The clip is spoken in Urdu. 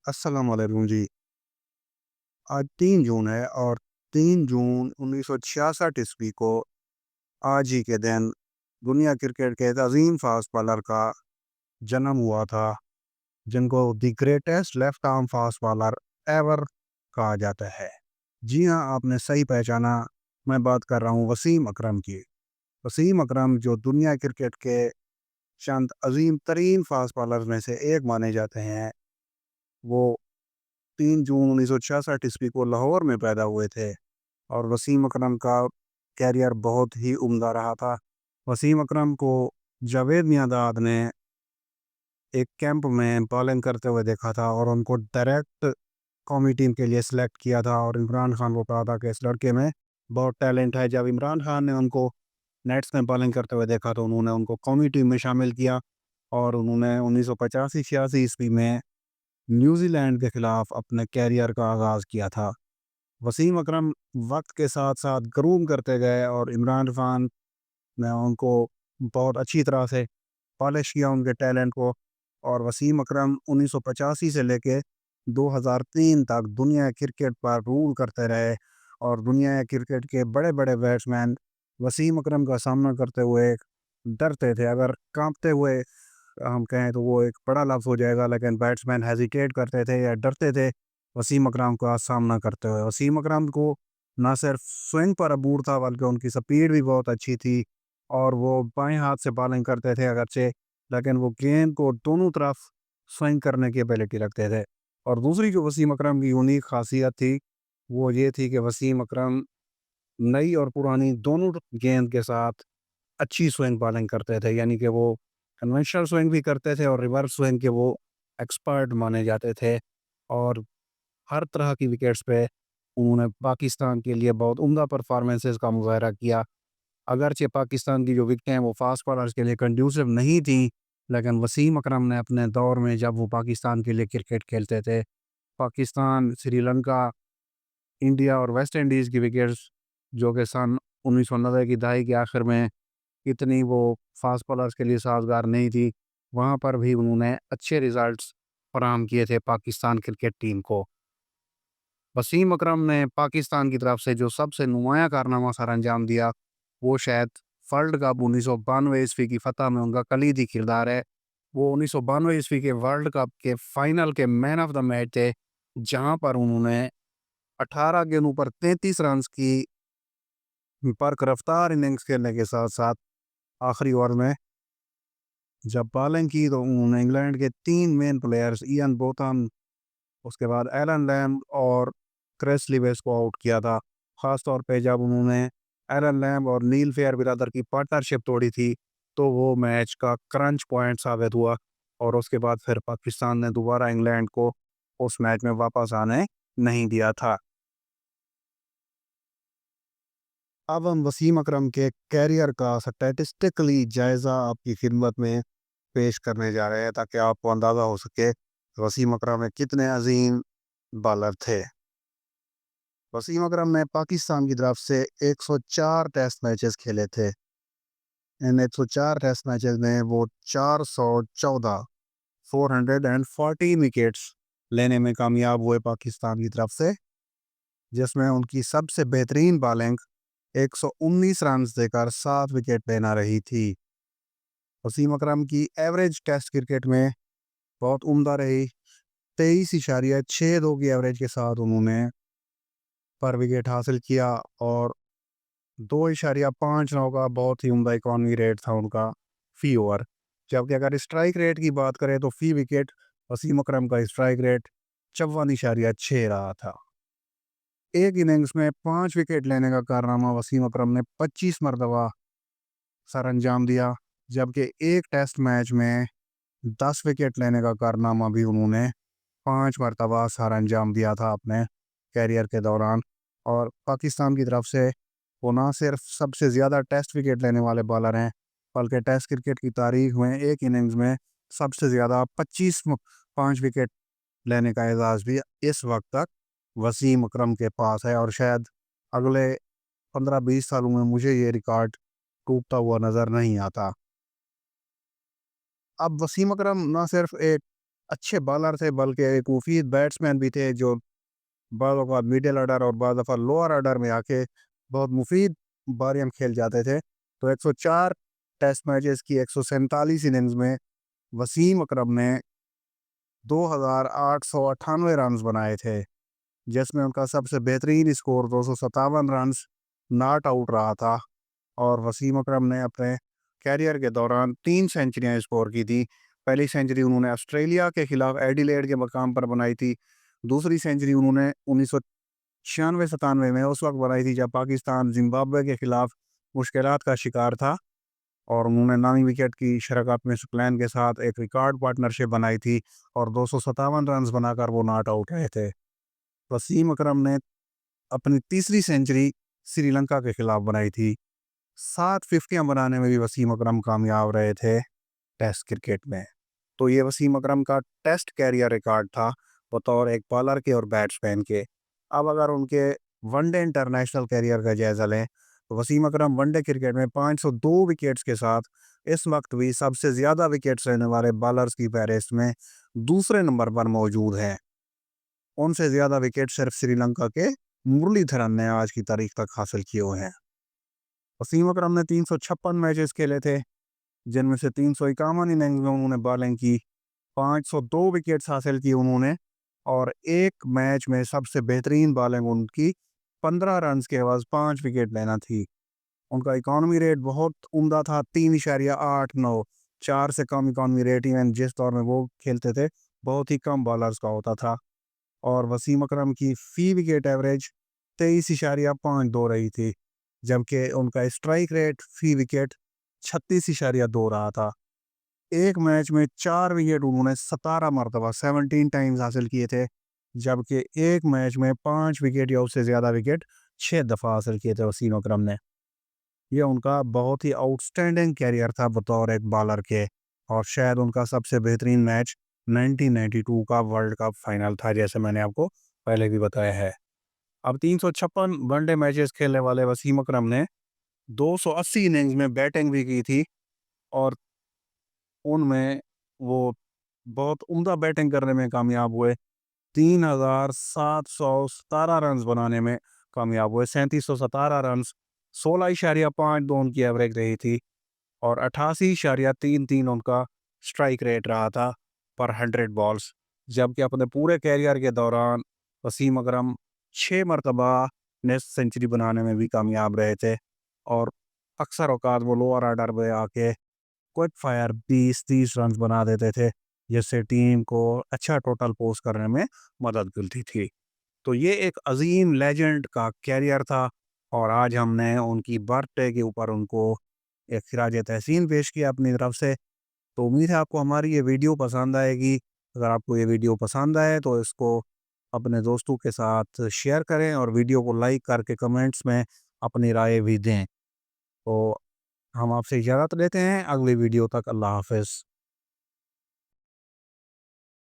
السلام علیکم جی۔ آج 3 جون ہے اور 3 جون 1966 کو آج ہی کے دن دنیا کرکٹ کے ایک عظیم فاسٹ بالر کا جنم ہوا تھا، جن کو the greatest left arm fast bowler ever کہا جاتا ہے۔ جی ہاں، آپ نے صحیح پہچانا، میں بات کر رہا ہوں وسیم اکرم کی۔ وسیم اکرم جو دنیا کرکٹ کے چند عظیم ترین فاسٹ بالرز میں سے ایک مانے جاتے ہیں، وہ 3 جون 1966 کو لاہور میں پیدا ہوئے تھے اور وسیم اکرم کا کیریئر بہت ہی عمدہ رہا تھا۔ وسیم اکرم کو جاوید میانداد نے ایک کیمپ میں بالنگ کرتے ہوئے دیکھا تھا اور ان کو ڈائریکٹ قومی ٹیم کے لیے سلیکٹ کیا تھا، اور عمران خان کو کہا تھا کہ اس لڑکے میں بہت ٹیلنٹ ہے۔ جب عمران خان نے ان کو نیٹس میں بالنگ کرتے ہوئے دیکھا تو انہوں نے ان کو قومی ٹیم میں شامل کیا، اور انہوں نے 1985-86 میں نیوزی لینڈ کے خلاف اپنے کیریئر کا آغاز کیا تھا۔ وسیم اکرم وقت کے ساتھ ساتھ گروم کرتے گئے اور عمران خان نے ان کو بہت اچھی طرح سے پالش کیا، ان کے ٹیلنٹ کو، اور وسیم اکرم 1985 سے لے کے 2003 تک دنیا کرکٹ پر رول کرتے رہے، اور دنیا کرکٹ کے بڑے بڑے بیٹسمین وسیم اکرم کا سامنا کرتے ہوئے ڈرتے تھے۔ اگر کانپتے ہوئے ہم کہیں تو وہ ایک بڑا لفظ ہو جائے گا، لیکن بیٹسمین ہیزیٹیٹ کرتے تھے یا ڈرتے تھے وسیم اکرم کا سامنا کرتے ہوئے۔ وسیم اکرم کو نہ صرف سوئنگ پر عبور تھا بلکہ ان کی سپیڈ بھی بہت اچھی تھی، اور وہ بائیں ہاتھ سے بالنگ کرتے تھے اگرچہ، لیکن وہ گیند کو دونوں طرف سوئنگ کرنے کی ایبلٹی رکھتے تھے۔ اور دوسری جو وسیم اکرم کی یونیک خاصیت تھی وہ یہ تھی کہ وسیم اکرم نئی اور پرانی دونوں گیند کے ساتھ اچھی سوئنگ بالنگ کرتے تھے، یعنی کہ وہ کنونشنل سوئنگ بھی کرتے تھے اور ریورس سوئنگ کے وہ ایکسپرٹ مانے جاتے تھے، اور ہر طرح کی وکٹس پہ انہوں نے پاکستان کے لیے بہت عمدہ پرفارمنسز کا مظاہرہ کیا۔ اگرچہ پاکستان کی جو وکٹیں ہیں وہ فاسٹ بالرز کے لیے کنڈیوسو نہیں تھیں، لیکن وسیم اکرم نے اپنے دور میں جب وہ پاکستان کے لیے کرکٹ کھیلتے تھے، پاکستان، سری لنکا، انڈیا اور ویسٹ انڈیز کی وکٹس جو کہ سن 1990 کی دہائی کے آخر میں اتنی وہ فاسٹ بالرز کے لیے سازگار نہیں تھی، وہاں پر بھی انہوں نے اچھے ریزلٹس فراہم کیے تھے پاکستان کرکٹ ٹیم کو۔ وسیم اکرم نے پاکستان کی طرف سے جو سب سے نمایاں کارنامہ سر انجام دیا وہ شاید ورلڈ کپ 1992 کی فتح میں ان کا کلیدی کردار ہے۔ وہ 1992 کے ورلڈ کپ کے فائنل کے مین آف دا میچ تھے، جہاں پر انہوں نے 18 گیندوں پر 33 رنز کی برق رفتار اننگز کھیلنے کے ساتھ ساتھ آخری اوور میں جب بالنگ کی تو انہوں نے انگلینڈ کے 3 مین پلیئرز ایئن بوتھم، اس کے بعد ایلن لیمب اور کرس لیویس کو آؤٹ کیا تھا۔ خاص طور پہ جب انہوں نے ایلن لیمب اور نیل فیئر برادر کی پارٹنرشپ توڑی تھی تو وہ میچ کا کرنچ پوائنٹ ثابت ہوا، اور اس کے بعد پھر پاکستان نے دوبارہ انگلینڈ کو اس میچ میں واپس آنے نہیں دیا تھا۔ اب ہم وسیم اکرم کے کیریئر کا سٹیٹسٹکلی جائزہ آپ کی خدمت میں پیش کرنے جا رہے ہیں تاکہ آپ کو اندازہ ہو سکے وسیم اکرم میں کتنے عظیم بالر تھے۔ وسیم اکرم نے پاکستان کی طرف سے 104 ٹیسٹ میچز کھیلے تھے۔ ان 104 ٹیسٹ میچز میں وہ 440 وکٹس لینے میں کامیاب ہوئے پاکستان کی طرف سے، جس میں ان کی سب سے بہترین بالنگ 119 رنز دے کر 7 وکٹ لینا رہی تھی۔ وسیم اکرم کی ایوریج ٹیسٹ کرکٹ میں بہت عمدہ رہی، 23.62 کی ایوریج کے ساتھ انہوں نے پر وکٹ حاصل کیا، اور 2.59 کا بہت ہی عمدہ اکانومی ریٹ تھا ان کا فی اوور۔ جبکہ اگر اسٹرائک ریٹ کی بات کریں تو فی وکٹ وسیم اکرم کا اسٹرائک ریٹ 54.6 رہا تھا۔ ایک اننگز میں 5 وکٹ لینے کا کارنامہ وسیم اکرم نے 25 مرتبہ سر انجام دیا، جبکہ ایک ٹیسٹ میچ میں 10 وکٹ لینے کا کارنامہ بھی انہوں نے 5 مرتبہ سر انجام دیا تھا اپنے کیریئر کے دوران۔ اور پاکستان کی طرف سے وہ نہ صرف سب سے زیادہ ٹیسٹ وکٹ لینے والے بالر ہیں، بلکہ ٹیسٹ کرکٹ کی تاریخ میں ایک اننگز میں سب سے زیادہ 5 وکٹ لینے کا اعزاز بھی اس وقت تک وسیم اکرم کے پاس ہے، اور شاید اگلے 15-20 سالوں میں مجھے یہ ریکارڈ ٹوٹتا ہوا نظر نہیں آتا۔ اب وسیم اکرم نہ صرف ایک اچھے بالر تھے بلکہ ایک مفید بیٹسمین بھی تھے جو بعض اوقات مڈل آرڈر اور بعض دفعہ لوور آرڈر میں آ کے بہت مفید باریاں کھیل جاتے تھے۔ تو 104 ٹیسٹ میچز کی 147 اننگز میں وسیم اکرم نے 2898 رنز بنائے تھے، جس میں ان کا سب سے بہترین اسکور 257 رنز ناٹ آؤٹ رہا تھا۔ اور وسیم اکرم نے اپنے کیریئر کے دوران 3 سینچریاں اسکور کی تھی۔ پہلی سینچری انہوں نے آسٹریلیا کے خلاف ایڈیلیڈ کے مقام پر بنائی تھی۔ دوسری سینچری انہوں نے 1996-97 میں اس وقت بنائی تھی جب پاکستان زمبابوے کے خلاف مشکلات کا شکار تھا، اور انہوں نے 9 وکٹ کی شراکت میں سکلین کے ساتھ ایک ریکارڈ پارٹنرشپ بنائی تھی اور 257 رنز بنا کر وہ ناٹ آؤٹ رہے تھے۔ وسیم اکرم نے اپنی تیسری سینچری سری لنکا کے خلاف بنائی تھی۔ 7 ففٹیاں بنانے میں بھی وسیم اکرم کامیاب رہے تھے ٹیسٹ کرکٹ میں۔ تو یہ وسیم اکرم کا ٹیسٹ کیریئر ریکارڈ تھا بطور ایک بالر کے اور بیٹسمین کے۔ اب اگر ان کے ون ڈے انٹرنیشنل کیریئر کا جائزہ لیں تو وسیم اکرم ون ڈے کرکٹ میں 502 وکٹس کے ساتھ اس وقت بھی سب سے زیادہ وکٹس لینے والے بالرز کی فہرست میں دوسرے نمبر پر موجود ہیں۔ ان سے زیادہ وکٹ صرف سری لنکا کے مرلی دھرن نے آج کی تاریخ تک حاصل کیے ہوئے ہیں۔ وسیم اکرم نے 356 میچز کھیلے تھے، جن میں سے 351 اننگز میں انہوں نے بالنگ کی، 502 وکٹس حاصل کی انہوں نے، اور ایک میچ میں سب سے بہترین بالنگ ان کی 15 رنز کے عوض 5 وکٹ لینا تھی۔ ان کا اکانومی ریٹ بہت عمدہ تھا، 3.89، 4 سے کم اکانومی ریٹ ایون جس دور میں وہ کھیلتے تھے بہت ہی کم بالرز کا ہوتا تھا۔ اور وسیم اکرم کی فی وکٹ ایوریج 23.52 رہی تھی، جبکہ ان کا اسٹرائک ریٹ فی وکٹ 36.2 رہا تھا۔ ایک میچ میں 4 وکٹ انہوں نے 17 مرتبہ 17 ٹائمز حاصل کیے تھے، جبکہ ایک میچ میں 5 وکٹ یا اس سے زیادہ وکٹ 6 دفعہ حاصل کیے تھے وسیم اکرم نے۔ یہ ان کا بہت ہی آؤٹ سٹینڈنگ کیریئر تھا بطور ایک بالر کے، اور شاید ان کا سب سے بہترین میچ 1992 کا ورلڈ کپ فائنل تھا، جیسے میں نے آپ کو پہلے بھی بتایا ہے۔ اب 356 ون ڈے میچز کھیلنے والے وسیم اکرم نے 280 اننگز میں بیٹنگ بھی کی تھی، اور ان میں وہ بہت عمدہ بیٹنگ کرنے میں کامیاب ہوئے۔ 3717 رنز بنانے میں کامیاب ہوئے، 3717 رنز، 16.52 ان کی ایوریج رہی تھی، اور 88.33 ان کا سٹرائک ریٹ رہا تھا پر 100 بالز۔ جبکہ اپنے پورے کیریئر کے دوران وسیم اکرم 6 مرتبہ نیشنل سینچری بنانے میں بھی کامیاب رہے تھے، اور اکثر اوقات وہ لوور آرڈر پہ آ کے کوئک فائر 20-30 رنز بنا دیتے تھے، جس سے ٹیم کو اچھا ٹوٹل پوسٹ کرنے میں مدد ملتی تھی۔ تو یہ ایک عظیم لیجنڈ کا کیریئر تھا، اور آج ہم نے ان کی برتھ ڈے کے اوپر ان کو ایک خراج تحسین پیش کیا اپنی طرف سے۔ تو امید ہے آپ کو ہماری یہ ویڈیو پسند آئے گی۔ اگر آپ کو یہ ویڈیو پسند آئے تو اس کو اپنے دوستوں کے ساتھ شیئر کریں، اور ویڈیو کو لائک کر کے کمنٹس میں اپنی رائے بھی دیں۔ تو ہم آپ سے اجازت لیتے ہیں، اگلی ویڈیو تک اللہ حافظ۔